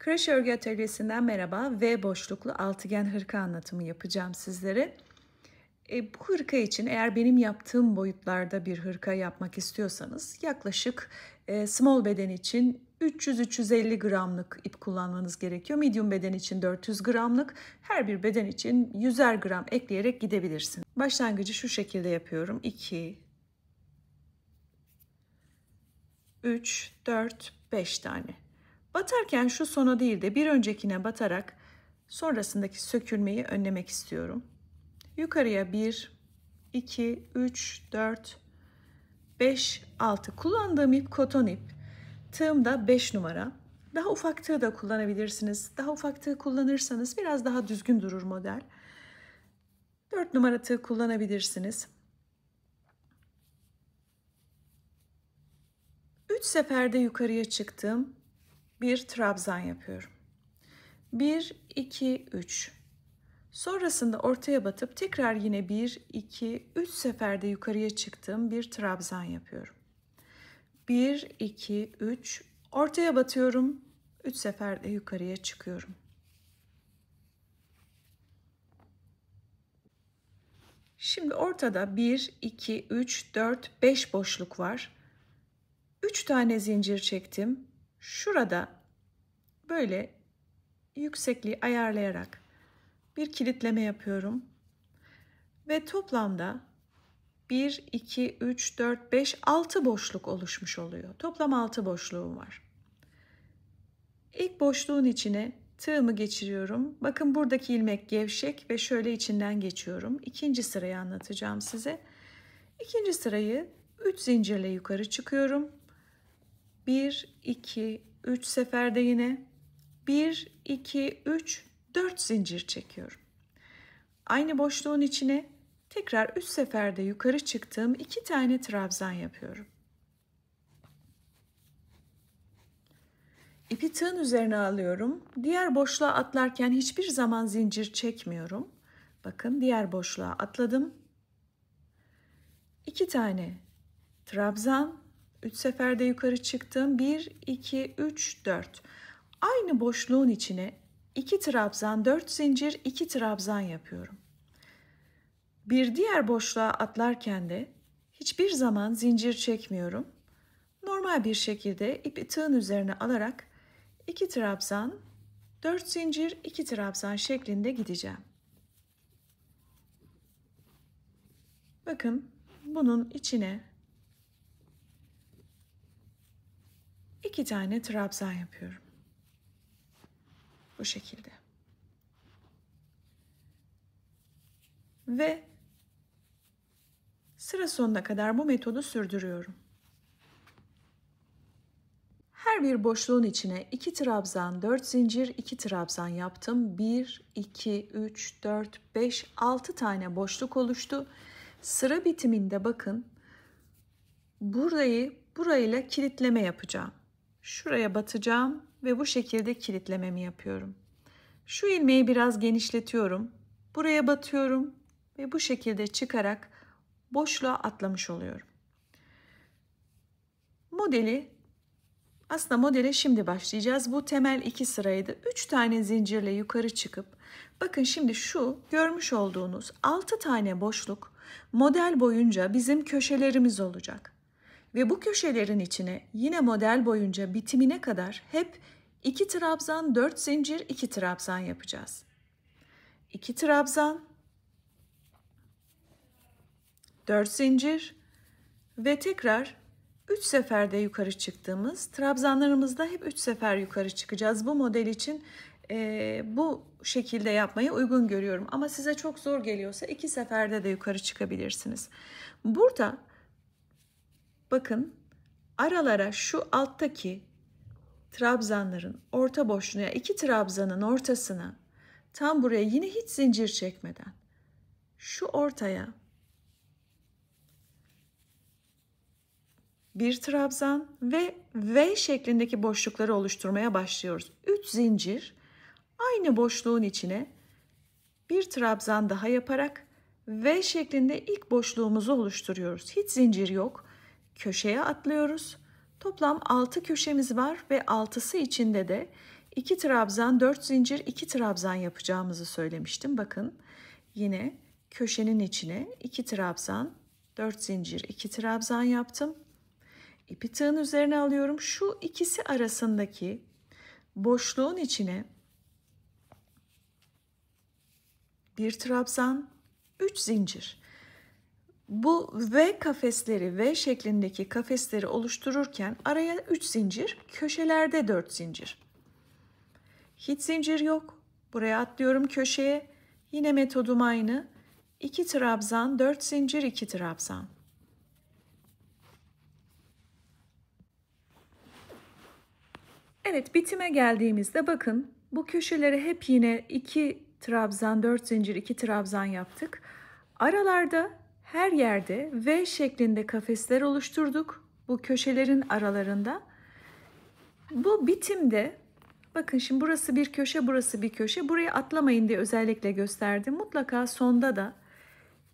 Kreş Örgü Atölyesi'nden merhaba. V boşluklu altıgen hırka anlatımı yapacağım sizlere. Bu hırka için eğer benim yaptığım boyutlarda bir hırka yapmak istiyorsanız yaklaşık small beden için 300-350 gramlık ip kullanmanız gerekiyor. Medium beden için 400 gramlık, her bir beden için 100'er gram ekleyerek gidebilirsin. Başlangıcı şu şekilde yapıyorum. 2, 3, 4, 5 tane. Batarken şu sona değil de bir öncekine batarak sonrasındaki sökülmeyi önlemek istiyorum. Yukarıya 1, 2, 3, 4, 5, 6. Kullandığım ip koton ip. Tığım da 5 numara. Daha ufak tığ da kullanabilirsiniz. Daha ufak tığ kullanırsanız biraz daha düzgün durur model. 4 numara tığ kullanabilirsiniz. 3 seferde yukarıya çıktım. Bir trabzan yapıyorum. 1, 2, 3. Sonrasında ortaya batıp tekrar yine 1, 2, 3 seferde yukarıya çıktığım bir trabzan yapıyorum. 1, 2, 3. Ortaya batıyorum. 3 seferde yukarıya çıkıyorum. Şimdi ortada 1, 2, 3, 4, 5 boşluk var. 3 tane zincir çektim. Şurada böyle yüksekliği ayarlayarak bir kilitleme yapıyorum. Ve toplamda 1, 2, 3, 4, 5, 6 boşluk oluşmuş oluyor. Toplam 6 boşluğum var. İlk boşluğun içine tığımı geçiriyorum. Bakın buradaki ilmek gevşek ve şöyle içinden geçiyorum. İkinci sırayı anlatacağım size. İkinci sırayı 3 zincirle yukarı çıkıyorum. 1, 2, 3 seferde yine 1, 2, 3, 4 zincir çekiyorum. Aynı boşluğun içine tekrar 3 seferde yukarı çıktığım 2 tane trabzan yapıyorum. İpi tığın üzerine alıyorum. Diğer boşluğa atlarken hiçbir zaman zincir çekmiyorum. Bakın diğer boşluğa atladım. 2 tane trabzan, 3 seferde yukarı çıktım. 1, 2, 3, 4. Aynı boşluğun içine 2 trabzan, 4 zincir, 2 trabzan yapıyorum. Bir diğer boşluğa atlarken de hiçbir zaman zincir çekmiyorum. Normal bir şekilde ipi tığın üzerine alarak 2 trabzan, 4 zincir, 2 trabzan şeklinde gideceğim. Bakın bunun içine 2 tane trabzan yapıyorum. Bu şekilde. Ve sıra sonuna kadar bu metodu sürdürüyorum. Her bir boşluğun içine 2 trabzan, 4 zincir, 2 trabzan yaptım. 1, 2, 3, 4, 5, 6 tane boşluk oluştu. Sıra bitiminde bakın burayla kilitleme yapacağım. Şuraya batacağım ve bu şekilde kilitlememi yapıyorum. Şu ilmeği biraz genişletiyorum. Buraya batıyorum ve bu şekilde çıkarak boşluğa atlamış oluyorum. Aslında modele şimdi başlayacağız. Bu temel 2 sıraydı. 3 tane zincirle yukarı çıkıp bakın şimdi şu görmüş olduğunuz 6 tane boşluk model boyunca bizim köşelerimiz olacak. Ve bu köşelerin içine yine model boyunca bitimine kadar hep 2 trabzan, 4 zincir, 2 trabzan yapacağız. 2 trabzan, 4 zincir ve tekrar 3 seferde yukarı çıktığımız trabzanlarımızda hep 3 sefer yukarı çıkacağız. Bu model için bu şekilde yapmayı uygun görüyorum. Ama size çok zor geliyorsa 2 seferde de yukarı çıkabilirsiniz. Burada bakın aralara şu alttaki trabzanların orta boşluğuna 2 trabzanın ortasına tam buraya yine hiç zincir çekmeden şu ortaya bir trabzan ve V şeklindeki boşlukları oluşturmaya başlıyoruz. 3 zincir aynı boşluğun içine bir trabzan daha yaparak V şeklinde ilk boşluğumuzu oluşturuyoruz. Hiç zincir yok. Köşeye atlıyoruz. Toplam 6 köşemiz var ve 6'sı içinde de 2 trabzan, 4 zincir, 2 trabzan yapacağımızı söylemiştim. Bakın yine köşenin içine 2 trabzan, 4 zincir, 2 trabzan yaptım. İpi tığın üzerine alıyorum. Şu ikisi arasındaki boşluğun içine 1 trabzan, 3 zincir. Bu V kafesleri, V şeklindeki kafesleri oluştururken araya 3 zincir, köşelerde 4 zincir. Hiç zincir yok. Buraya atlıyorum köşeye. Yine metodum aynı. 2 trabzan, 4 zincir, 2 trabzan. Evet, bitime geldiğimizde bakın bu köşeleri hep yine 2 trabzan, 4 zincir, 2 trabzan yaptık. Aralarda her yerde V şeklinde kafesler oluşturduk. Bu köşelerin aralarında. Bu bitimde bakın şimdi burası bir köşe, burası bir köşe. Buraya atlamayın diye özellikle gösterdim. Mutlaka sonda da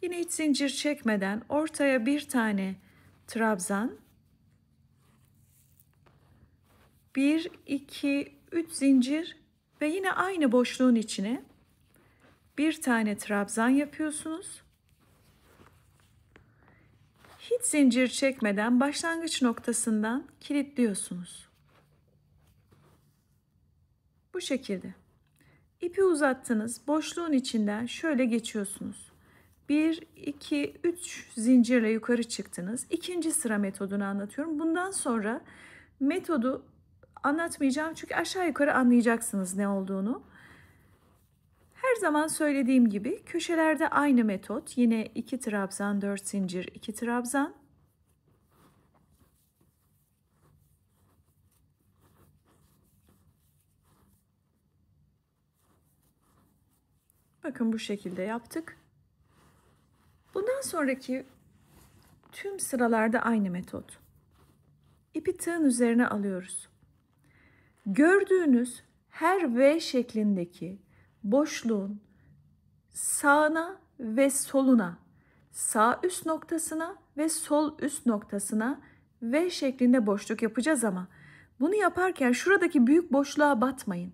yine hiç zincir çekmeden ortaya bir tane trabzan, 1, 2, 3 zincir ve yine aynı boşluğun içine bir tane trabzan yapıyorsunuz. Hiç zincir çekmeden başlangıç noktasından kilitliyorsunuz. Bu şekilde. İpi uzattınız. Boşluğun içinden şöyle geçiyorsunuz. 1, 2, 3 zincirle yukarı çıktınız. İkinci sıra metodunu anlatıyorum. Bundan sonra metodu anlatmayacağım çünkü aşağı yukarı anlayacaksınız ne olduğunu. Her zaman söylediğim gibi köşelerde aynı metot. Yine 2 trabzan, 4 zincir, 2 trabzan. Bakın bu şekilde yaptık. Bundan sonraki tüm sıralarda aynı metot. İpi tığın üzerine alıyoruz. Gördüğünüz her V şeklindeki boşluğun sağına ve soluna, sağ üst noktasına ve sol üst noktasına V şeklinde boşluk yapacağız ama bunu yaparken şuradaki büyük boşluğa batmayın.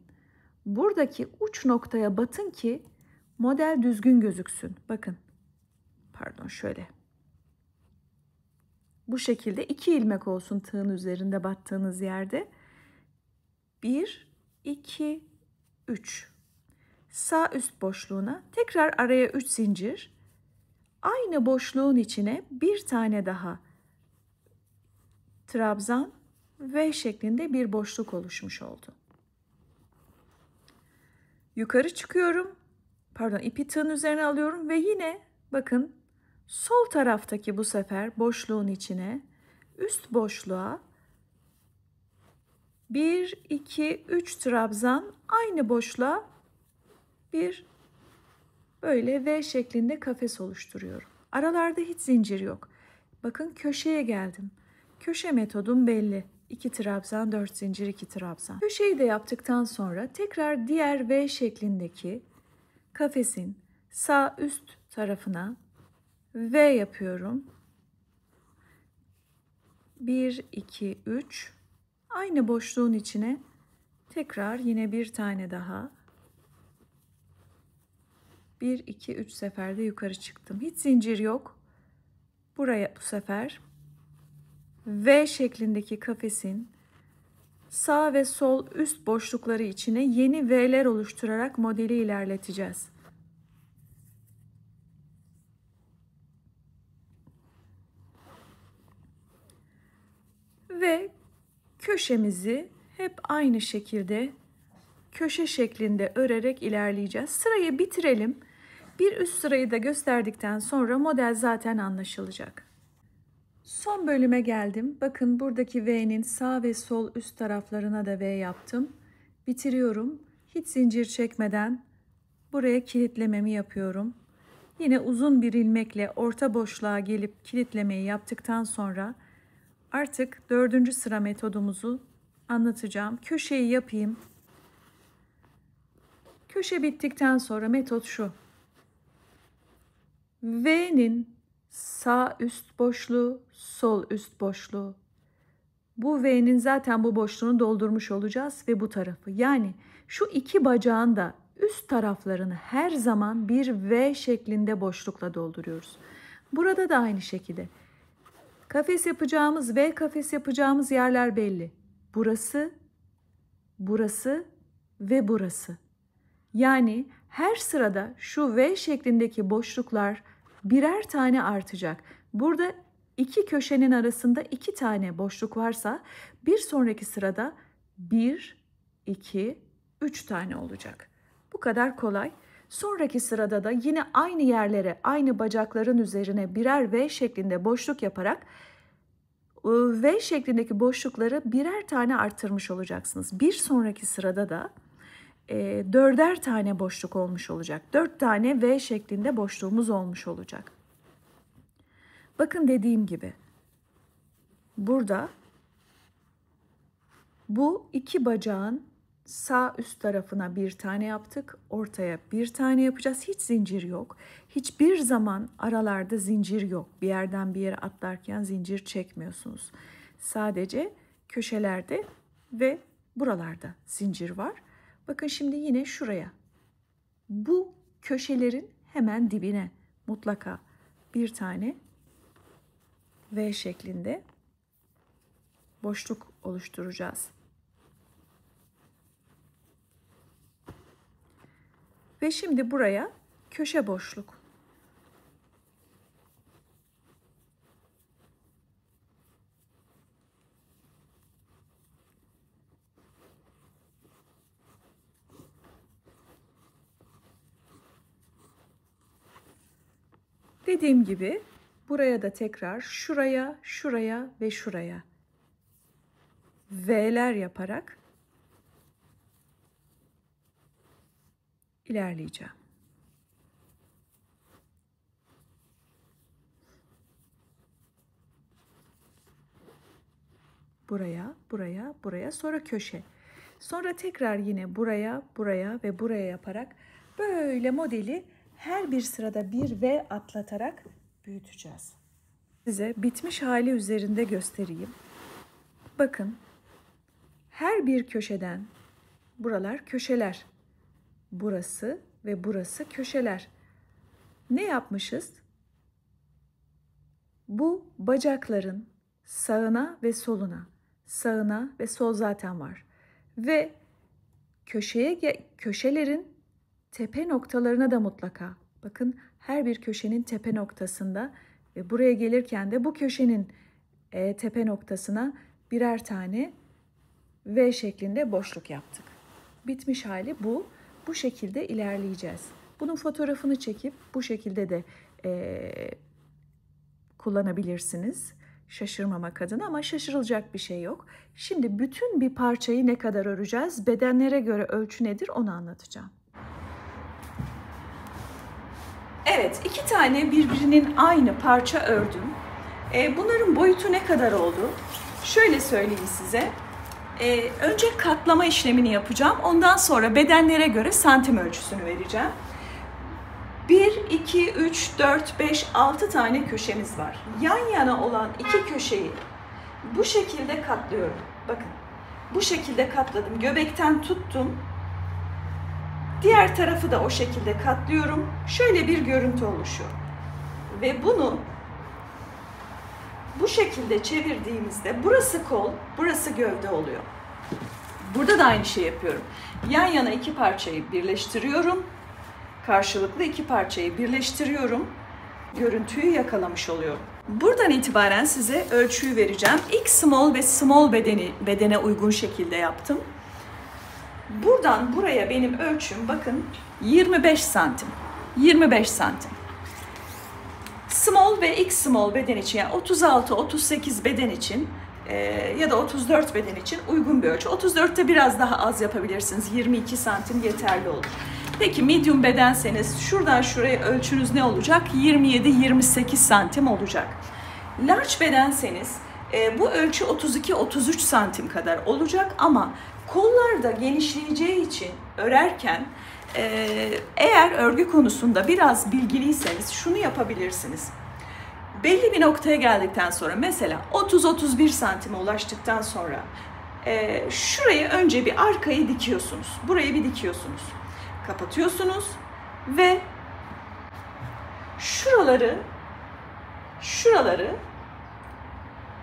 Buradaki uç noktaya batın ki model düzgün gözüksün. Bakın. Pardon şöyle. Bu şekilde 2 ilmek olsun tığın üzerinde battığınız yerde. 1, 2, 3. Sağ üst boşluğuna tekrar araya 3 zincir. Aynı boşluğun içine bir tane daha trabzan V şeklinde bir boşluk oluşmuş oldu. Yukarı çıkıyorum. Pardon, ipi tığın üzerine alıyorum ve yine bakın sol taraftaki bu sefer boşluğun içine üst boşluğa 1, 2, 3 trabzan aynı boşluğa bir böyle V şeklinde kafes oluşturuyorum. Aralarda hiç zincir yok. Bakın köşeye geldim. Köşe metodum belli. 2 trabzan, 4 zincir, 2 trabzan. Köşeyi de yaptıktan sonra tekrar diğer V şeklindeki kafesin sağ üst tarafına V yapıyorum. 1, 2, 3. Aynı boşluğun içine tekrar yine bir tane daha. 1, 2, 3 seferde yukarı çıktım. Hiç zincir yok. Buraya bu sefer V şeklindeki kafesin sağ ve sol üst boşlukları içine yeni V'ler oluşturarak modeli ilerleteceğiz. Ve köşemizi hep aynı şekilde köşe şeklinde örerek ilerleyeceğiz. Sırayı bitirelim. Bir üst sırayı da gösterdikten sonra model zaten anlaşılacak. Son bölüme geldim. Bakın buradaki V'nin sağ ve sol üst taraflarına da V yaptım. Bitiriyorum. Hiç zincir çekmeden buraya kilitlememi yapıyorum. Yine uzun bir ilmekle orta boşluğa gelip kilitlemeyi yaptıktan sonra artık 4. sıra metodumuzu anlatacağım. Köşeyi yapayım. Köşe bittikten sonra metot şu. V'nin sağ üst boşluğu, sol üst boşluğu. Bu V'nin zaten bu boşluğunu doldurmuş olacağız ve bu tarafı. Yani şu iki bacağın da üst taraflarını her zaman bir V şeklinde boşlukla dolduruyoruz. Burada da aynı şekilde. Kafes yapacağımız, V kafes yapacağımız yerler belli. Burası, burası ve burası. Yani her sırada şu V şeklindeki boşluklar birer tane artacak. Burada iki köşenin arasında 2 tane boşluk varsa bir sonraki sırada 1, 2, 3 tane olacak. Bu kadar kolay. Sonraki sırada da yine aynı yerlere, aynı bacakların üzerine birer V şeklinde boşluk yaparak V şeklindeki boşlukları birer tane arttırmış olacaksınız. Bir sonraki sırada da 4'er tane boşluk olmuş olacak. 4 tane V şeklinde boşluğumuz olmuş olacak. Bakın dediğim gibi burada bu iki bacağın sağ üst tarafına bir tane yaptık. Ortaya bir tane yapacağız. Hiç zincir yok. Hiçbir zaman aralarda zincir yok. Bir yerden bir yere atlarken zincir çekmiyorsunuz. Sadece köşelerde ve buralarda zincir var. Bakın şimdi yine şuraya. Bu köşelerin hemen dibine mutlaka bir tane V şeklinde boşluk oluşturacağız. Ve şimdi buraya köşe boşluk. Dediğim gibi buraya da tekrar şuraya, şuraya ve şuraya V'ler yaparak ilerleyeceğim. Buraya, buraya, buraya, sonra köşe. Sonra tekrar yine buraya, buraya ve buraya yaparak böyle modeli her bir sırada bir V atlatarak büyüteceğiz. Size bitmiş hali üzerinde göstereyim. Bakın, her bir köşeden, buralar köşeler. Burası ve burası köşeler. Ne yapmışız? Bu bacakların sağına ve soluna, sağına ve sol zaten var. Ve köşelerin tepe noktalarına da mutlaka. Bakın her bir köşenin tepe noktasında ve buraya gelirken de bu köşenin tepe noktasına birer tane V şeklinde boşluk yaptık. Bitmiş hali bu. Bu şekilde ilerleyeceğiz. Bunun fotoğrafını çekip bu şekilde de kullanabilirsiniz. Şaşırmamak adına, ama şaşırılacak bir şey yok. Şimdi bütün bir parçayı ne kadar öreceğiz? Bedenlere göre ölçü nedir onu anlatacağım. Evet, 2 tane birbirinin aynı parça ördüm. Bunların boyutu ne kadar oldu? Şöyle söyleyeyim size. Önce katlama işlemini yapacağım. Ondan sonra bedenlere göre santim ölçüsünü vereceğim. 1, 2, 3, 4, 5, 6 tane köşemiz var. Yan yana olan iki köşeyi bu şekilde katlıyorum. Bakın, bu şekilde katladım. Göbekten tuttum. Diğer tarafı da o şekilde katlıyorum. Şöyle bir görüntü oluşuyor. Ve bunu bu şekilde çevirdiğimizde burası kol, burası gövde oluyor. Burada da aynı şey yapıyorum. Yan yana iki parçayı birleştiriyorum. Karşılıklı iki parçayı birleştiriyorum. Görüntüyü yakalamış oluyorum. Buradan itibaren size ölçüyü vereceğim. X small ve small bedene uygun şekilde yaptım. Buradan buraya benim ölçüm bakın 25 santim. 25 santim. Small ve X small beden için, yani 36-38 beden için ya da 34 beden için uygun bir ölçü. 34'te biraz daha az yapabilirsiniz. 22 santim yeterli olur. Peki medium bedenseniz şuradan şuraya ölçünüz ne olacak? 27-28 santim olacak. Large bedenseniz bu ölçü 32-33 santim kadar olacak, ama kollar da genişleyeceği için örerken eğer örgü konusunda biraz bilgiliyseniz şunu yapabilirsiniz. belli bir noktaya geldikten sonra, mesela 30-31 santime ulaştıktan sonra şurayı önce bir arkayı dikiyorsunuz. Burayı bir dikiyorsunuz. Kapatıyorsunuz ve şuraları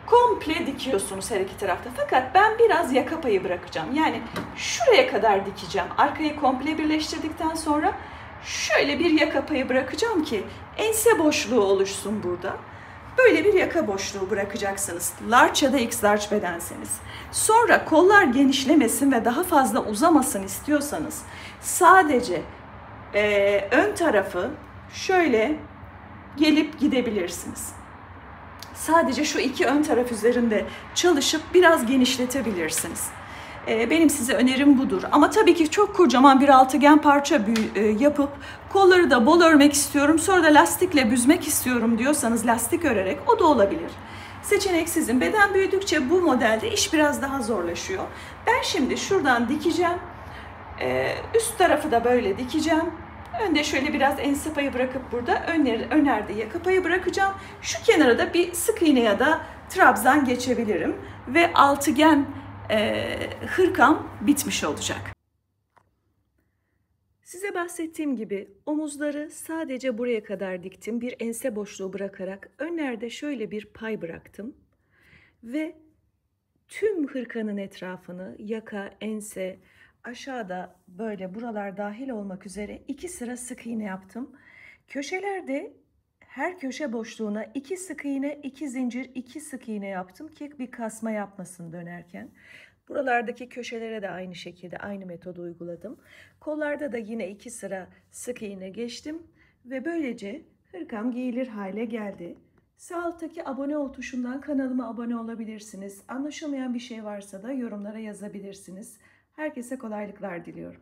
komple dikiyorsunuz her iki tarafta. Fakat ben biraz yaka payı bırakacağım. Yani şuraya kadar dikeceğim. Arkayı komple birleştirdikten sonra şöyle bir yaka payı bırakacağım ki ense boşluğu oluşsun burada. Böyle bir yaka boşluğu bırakacaksınız. Large ya da X large bedenseniz. Sonra kollar genişlemesin ve daha fazla uzamasın istiyorsanız sadece ön tarafı şöyle gelip gidebilirsiniz. Sadece şu iki ön taraf üzerinde çalışıp biraz genişletebilirsiniz. Benim size önerim budur. Ama tabii ki çok kocaman bir altıgen parça yapıp kolları da bol örmek istiyorum, sonra da lastikle büzmek istiyorum diyorsanız lastik örerek o da olabilir. Seçenek sizin. Beden büyüdükçe bu modelde iş biraz daha zorlaşıyor. Ben şimdi şuradan dikeceğim. Üst tarafı da böyle dikeceğim. Önde şöyle biraz ense payı bırakıp burada önerde yaka payı bırakacağım. Şu kenara da bir sık iğne ya da trabzan geçebilirim. Ve altıgen hırkam bitmiş olacak. Size bahsettiğim gibi omuzları sadece buraya kadar diktim. Bir ense boşluğu bırakarak önlerde şöyle bir pay bıraktım. Ve tüm hırkanın etrafını yaka, ense, aşağıda böyle buralar dahil olmak üzere 2 sıra sık iğne yaptım. Köşelerde her köşe boşluğuna 2 sık iğne, 2 zincir, 2 sık iğne yaptım ki bir kasma yapmasın dönerken. Buralardaki köşelere de aynı şekilde aynı metodu uyguladım. Kollarda da yine 2 sıra sık iğne geçtim ve böylece hırkam giyilir hale geldi. Sağ alttaki abone ol tuşundan kanalıma abone olabilirsiniz. Anlaşılmayan bir şey varsa da yorumlara yazabilirsiniz. Herkese kolaylıklar diliyorum.